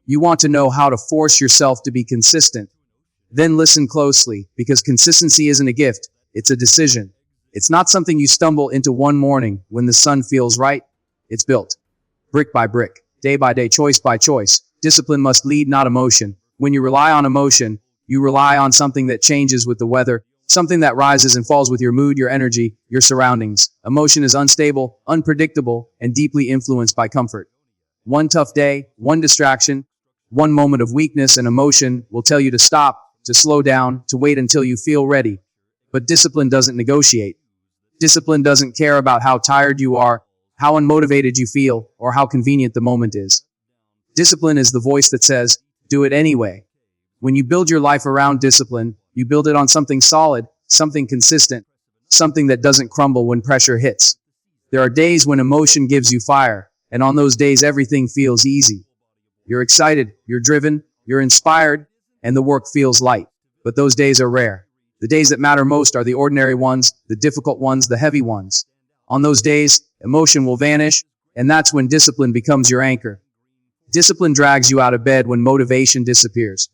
You want to know how to force yourself to be consistent. Then listen closely, because consistency isn't a gift, it's a decision. It's not something you stumble into one morning when the sun feels right. It's built. Brick by brick, day by day, choice by choice. Discipline must lead, not emotion. When you rely on emotion, you rely on something that changes with the weather, something that rises and falls with your mood, your energy, your surroundings. Emotion is unstable, unpredictable, and deeply influenced by comfort. One tough day, one distraction, one moment of weakness and emotion will tell you to stop, to slow down, to wait until you feel ready. But discipline doesn't negotiate. Discipline doesn't care about how tired you are, how unmotivated you feel, or how convenient the moment is. Discipline is the voice that says, do it anyway. When you build your life around discipline, you build it on something solid, something consistent, something that doesn't crumble when pressure hits. There are days when emotion gives you fire, and on those days everything feels easy. You're excited, you're driven, you're inspired, and the work feels light. But those days are rare. The days that matter most are the ordinary ones, the difficult ones, the heavy ones. On those days, emotion will vanish, and that's when discipline becomes your anchor. Discipline drags you out of bed when motivation disappears.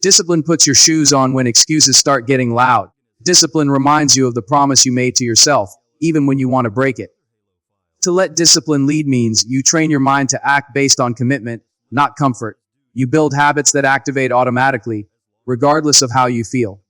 Discipline puts your shoes on when excuses start getting loud. Discipline reminds you of the promise you made to yourself, even when you want to break it. To let discipline lead means you train your mind to act based on commitment, not comfort. You build habits that activate automatically, regardless of how you feel.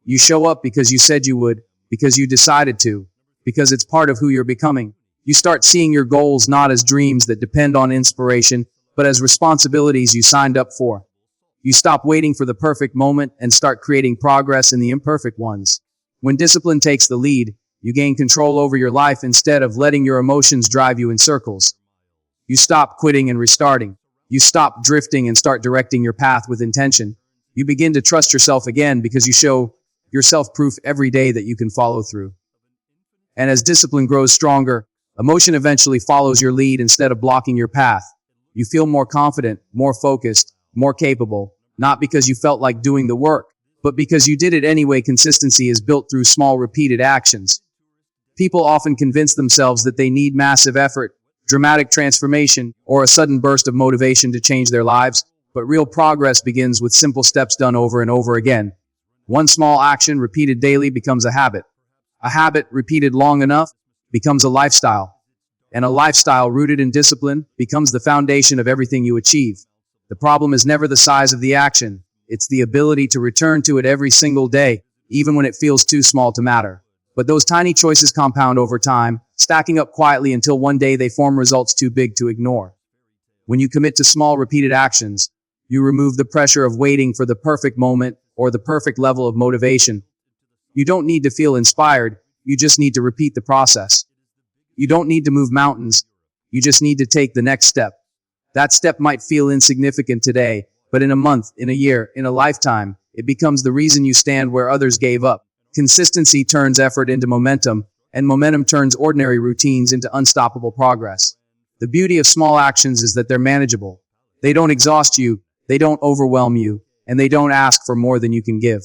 You show up because you said you would, because you decided to, because it's part of who you're becoming. You start seeing your goals not as dreams that depend on inspiration, but as responsibilities you signed up for. You stop waiting for the perfect moment and start creating progress in the imperfect ones. When discipline takes the lead, you gain control over your life instead of letting your emotions drive you in circles. You stop quitting and restarting. You stop drifting and start directing your path with intention. You begin to trust yourself again because you show yourself proof every day that you can follow through. And as discipline grows stronger, emotion eventually follows your lead instead of blocking your path. You feel more confident, more focused, more capable, not because you felt like doing the work, but because you did it anyway. Consistency is built through small repeated actions. People often convince themselves that they need massive effort, dramatic transformation, or a sudden burst of motivation to change their lives, but real progress begins with simple steps done over and over again. One small action repeated daily becomes a habit. A habit repeated long enough becomes a lifestyle. And a lifestyle rooted in discipline becomes the foundation of everything you achieve. The problem is never the size of the action. It's the ability to return to it every single day, even when it feels too small to matter. But those tiny choices compound over time, stacking up quietly until one day they form results too big to ignore. When you commit to small repeated actions, you remove the pressure of waiting for the perfect moment or the perfect level of motivation. You don't need to feel inspired, you just need to repeat the process. You don't need to move mountains, you just need to take the next step. That step might feel insignificant today, but in a month, in a year, in a lifetime, it becomes the reason you stand where others gave up. Consistency turns effort into momentum, and momentum turns ordinary routines into unstoppable progress. The beauty of small actions is that they're manageable. They don't exhaust you, they don't overwhelm you, and they don't ask for more than you can give.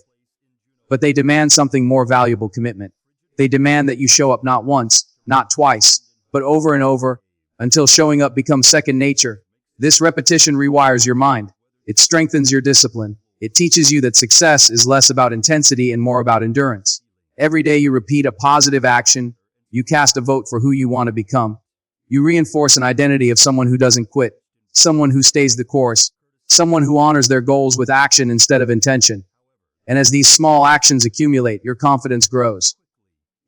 But they demand something more valuable: commitment. They demand that you show up not once, not twice, but over and over, until showing up becomes second nature. This repetition rewires your mind. It strengthens your discipline. It teaches you that success is less about intensity and more about endurance. Every day you repeat a positive action, you cast a vote for who you want to become. You reinforce an identity of someone who doesn't quit, someone who stays the course, someone who honors their goals with action instead of intention. And as these small actions accumulate, your confidence grows.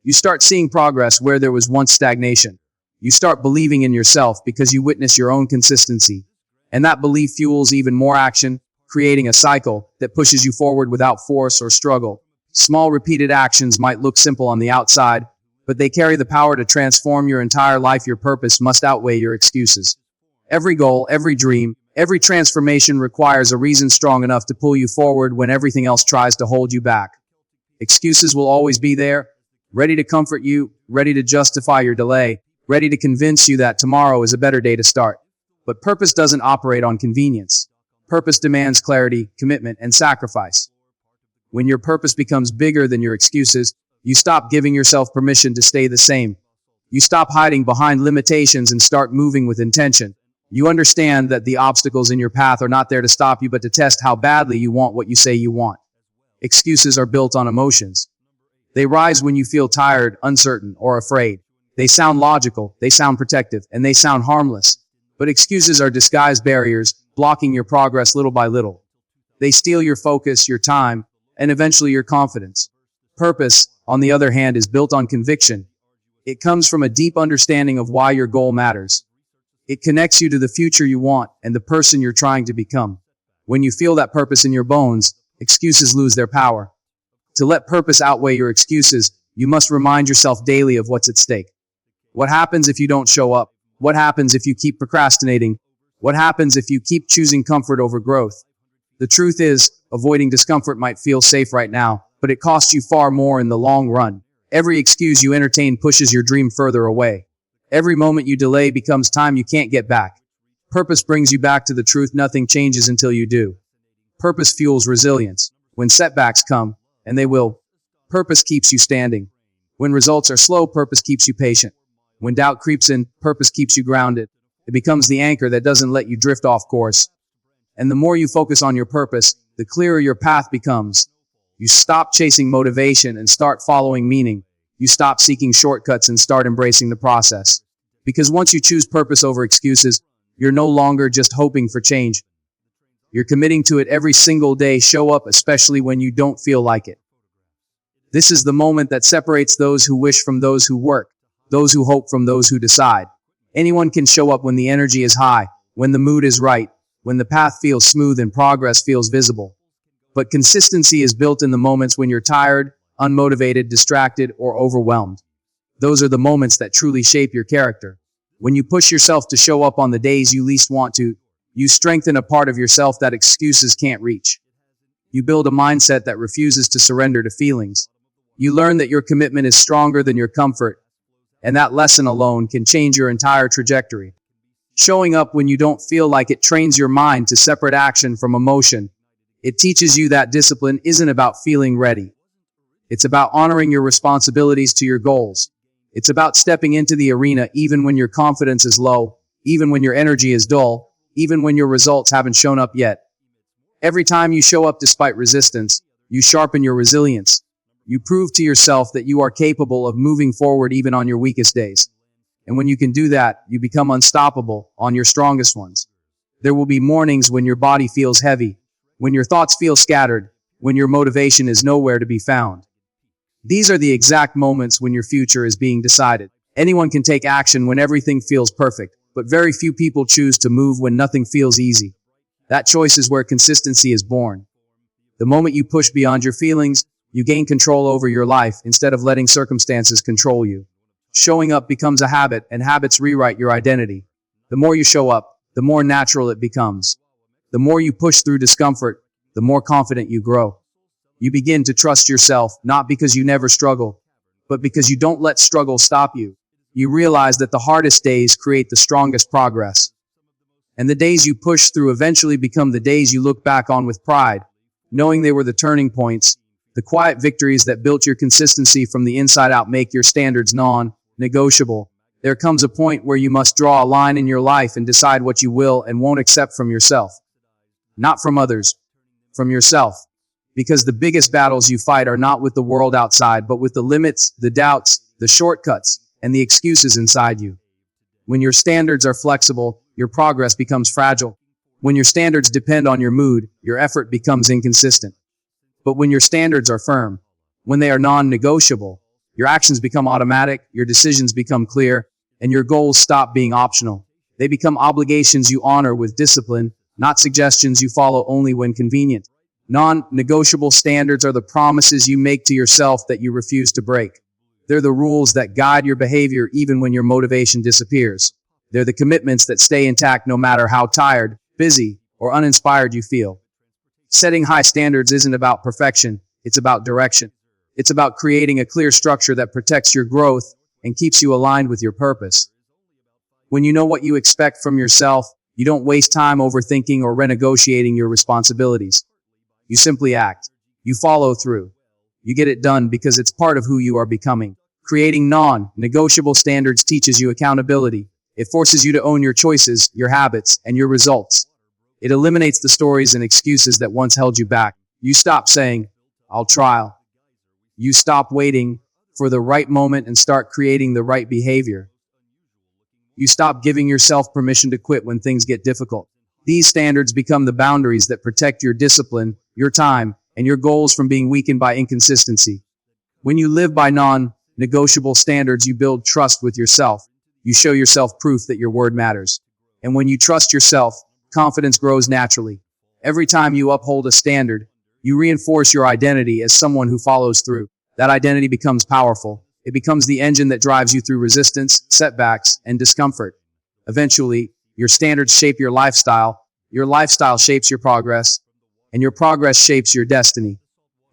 You start seeing progress where there was once stagnation. You start believing in yourself because you witness your own consistency. And that belief fuels even more action, creating a cycle that pushes you forward without force or struggle. Small repeated actions might look simple on the outside, but they carry the power to transform your entire life. Your purpose must outweigh your excuses. Every goal, every dream, every transformation requires a reason strong enough to pull you forward when everything else tries to hold you back. Excuses will always be there, ready to comfort you, ready to justify your delay, ready to convince you that tomorrow is a better day to start. But purpose doesn't operate on convenience. Purpose demands clarity, commitment, and sacrifice. When your purpose becomes bigger than your excuses, you stop giving yourself permission to stay the same. You stop hiding behind limitations and start moving with intention. You understand that the obstacles in your path are not there to stop you, but to test how badly you want what you say you want. Excuses are built on emotions. They rise when you feel tired, uncertain, or afraid. They sound logical, they sound protective, and they sound harmless. But excuses are disguised barriers, blocking your progress little by little. They steal your focus, your time, and eventually your confidence. Purpose, on the other hand, is built on conviction. It comes from a deep understanding of why your goal matters. It connects you to the future you want and the person you're trying to become. When you feel that purpose in your bones, excuses lose their power. To let purpose outweigh your excuses, you must remind yourself daily of what's at stake. What happens if you don't show up? What happens if you keep procrastinating? What happens if you keep choosing comfort over growth? The truth is, avoiding discomfort might feel safe right now, but it costs you far more in the long run. Every excuse you entertain pushes your dream further away. Every moment you delay becomes time you can't get back. Purpose brings you back to the truth. Nothing changes until you do. Purpose fuels resilience. When setbacks come, and they will, purpose keeps you standing. When results are slow, purpose keeps you patient. When doubt creeps in, purpose keeps you grounded. It becomes the anchor that doesn't let you drift off course. And the more you focus on your purpose, the clearer your path becomes. You stop chasing motivation and start following meaning. You stop seeking shortcuts and start embracing the process. Because once you choose purpose over excuses, you're no longer just hoping for change. You're committing to it every single day. Show up, especially when you don't feel like it. This is the moment that separates those who wish from those who work, those who hope from those who decide. Anyone can show up when the energy is high, when the mood is right, when the path feels smooth and progress feels visible. But consistency is built in the moments when you're tired, unmotivated, distracted, or overwhelmed. Those are the moments that truly shape your character. When you push yourself to show up on the days you least want to, you strengthen a part of yourself that excuses can't reach. You build a mindset that refuses to surrender to feelings. You learn that your commitment is stronger than your comfort, and that lesson alone can change your entire trajectory. Showing up when you don't feel like it trains your mind to separate action from emotion. It teaches you that discipline isn't about feeling ready. It's about honoring your responsibilities to your goals. It's about stepping into the arena even when your confidence is low, even when your energy is dull, even when your results haven't shown up yet. Every time you show up despite resistance, you sharpen your resilience. You prove to yourself that you are capable of moving forward even on your weakest days. And when you can do that, you become unstoppable on your strongest ones. There will be mornings when your body feels heavy, when your thoughts feel scattered, when your motivation is nowhere to be found. These are the exact moments when your future is being decided. Anyone can take action when everything feels perfect, but very few people choose to move when nothing feels easy. That choice is where consistency is born. The moment you push beyond your feelings, you gain control over your life instead of letting circumstances control you. Showing up becomes a habit, and habits rewrite your identity. The more you show up, the more natural it becomes. The more you push through discomfort, the more confident you grow. You begin to trust yourself, not because you never struggle, but because you don't let struggle stop you. You realize that the hardest days create the strongest progress. And the days you push through eventually become the days you look back on with pride, knowing they were the turning points. The quiet victories that built your consistency from the inside out make your standards non-negotiable. There comes a point where you must draw a line in your life and decide what you will and won't accept from yourself. Not from others, from yourself. Because the biggest battles you fight are not with the world outside, but with the limits, the doubts, the shortcuts, and the excuses inside you. When your standards are flexible, your progress becomes fragile. When your standards depend on your mood, your effort becomes inconsistent. But when your standards are firm, when they are non-negotiable, your actions become automatic, your decisions become clear, and your goals stop being optional. They become obligations you honor with discipline, not suggestions you follow only when convenient. Non-negotiable standards are the promises you make to yourself that you refuse to break. They're the rules that guide your behavior even when your motivation disappears. They're the commitments that stay intact no matter how tired, busy, or uninspired you feel. Setting high standards isn't about perfection, it's about direction. It's about creating a clear structure that protects your growth and keeps you aligned with your purpose. When you know what you expect from yourself, you don't waste time overthinking or renegotiating your responsibilities. You simply act. You follow through. You get it done because it's part of who you are becoming. Creating non-negotiable standards teaches you accountability. It forces you to own your choices, your habits, and your results. It eliminates the stories and excuses that once held you back. You stop saying, "I'll try." You stop waiting for the right moment and start creating the right behavior. You stop giving yourself permission to quit when things get difficult. These standards become the boundaries that protect your discipline, your time, and your goals from being weakened by inconsistency. When you live by non-negotiable standards, you build trust with yourself. You show yourself proof that your word matters. And when you trust yourself, confidence grows naturally. Every time you uphold a standard, you reinforce your identity as someone who follows through. That identity becomes powerful. It becomes the engine that drives you through resistance, setbacks, and discomfort. Eventually, your standards shape your lifestyle shapes your progress, and your progress shapes your destiny.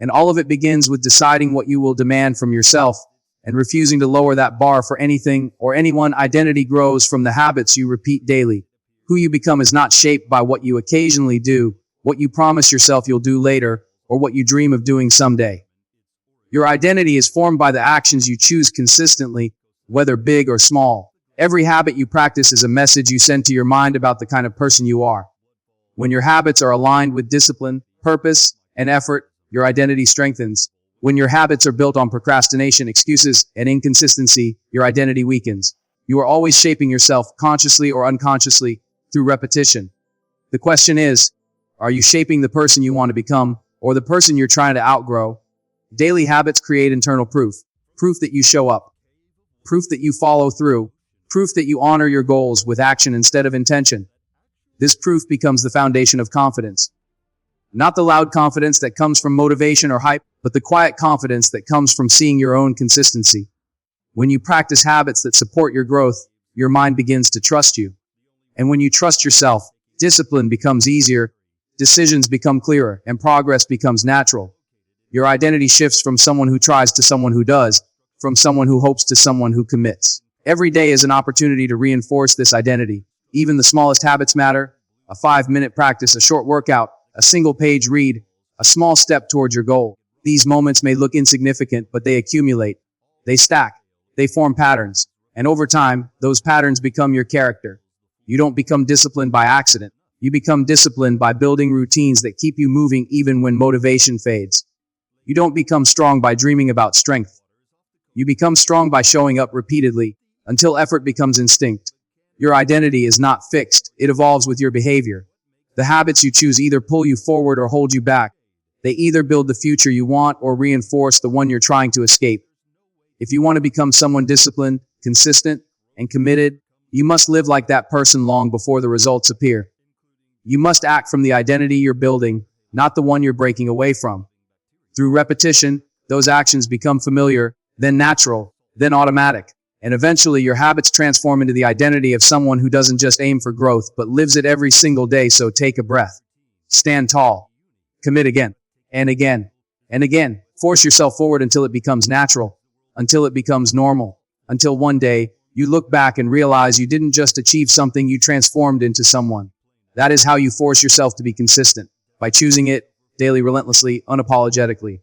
And all of it begins with deciding what you will demand from yourself and refusing to lower that bar for anything or anyone. Identity grows from the habits you repeat daily. Who you become is not shaped by what you occasionally do, what you promise yourself you'll do later, or what you dream of doing someday. Your identity is formed by the actions you choose consistently, whether big or small. Every habit you practice is a message you send to your mind about the kind of person you are. When your habits are aligned with discipline, purpose, and effort, your identity strengthens. When your habits are built on procrastination, excuses, and inconsistency, your identity weakens. You are always shaping yourself, consciously or unconsciously, through repetition. The question is, are you shaping the person you want to become, or the person you're trying to outgrow? Daily habits create internal proof. Proof that you show up. Proof that you follow through. Proof that you honor your goals with action instead of intention. This proof becomes the foundation of confidence. Not the loud confidence that comes from motivation or hype, but the quiet confidence that comes from seeing your own consistency. When you practice habits that support your growth, your mind begins to trust you. And when you trust yourself, discipline becomes easier, decisions become clearer, and progress becomes natural. Your identity shifts from someone who tries to someone who does, from someone who hopes to someone who commits. Every day is an opportunity to reinforce this identity. Even the smallest habits matter. A 5-minute practice, a short workout, a single page read, a small step towards your goal. These moments may look insignificant, but they accumulate. They stack. They form patterns. And over time, those patterns become your character. You don't become disciplined by accident. You become disciplined by building routines that keep you moving even when motivation fades. You don't become strong by dreaming about strength. You become strong by showing up repeatedly until effort becomes instinct. Your identity is not fixed. It evolves with your behavior. The habits you choose either pull you forward or hold you back. They either build the future you want or reinforce the one you're trying to escape. If you want to become someone disciplined, consistent, and committed, you must live like that person long before the results appear. You must act from the identity you're building, not the one you're breaking away from. Through repetition, those actions become familiar, then natural, then automatic. And eventually your habits transform into the identity of someone who doesn't just aim for growth, but lives it every single day. So take a breath. Stand tall. Commit again, and again, and again. Force yourself forward until it becomes natural, until it becomes normal, until one day you look back and realize you didn't just achieve something, you transformed into someone. That is how you force yourself to be consistent, by choosing it daily, relentlessly, unapologetically.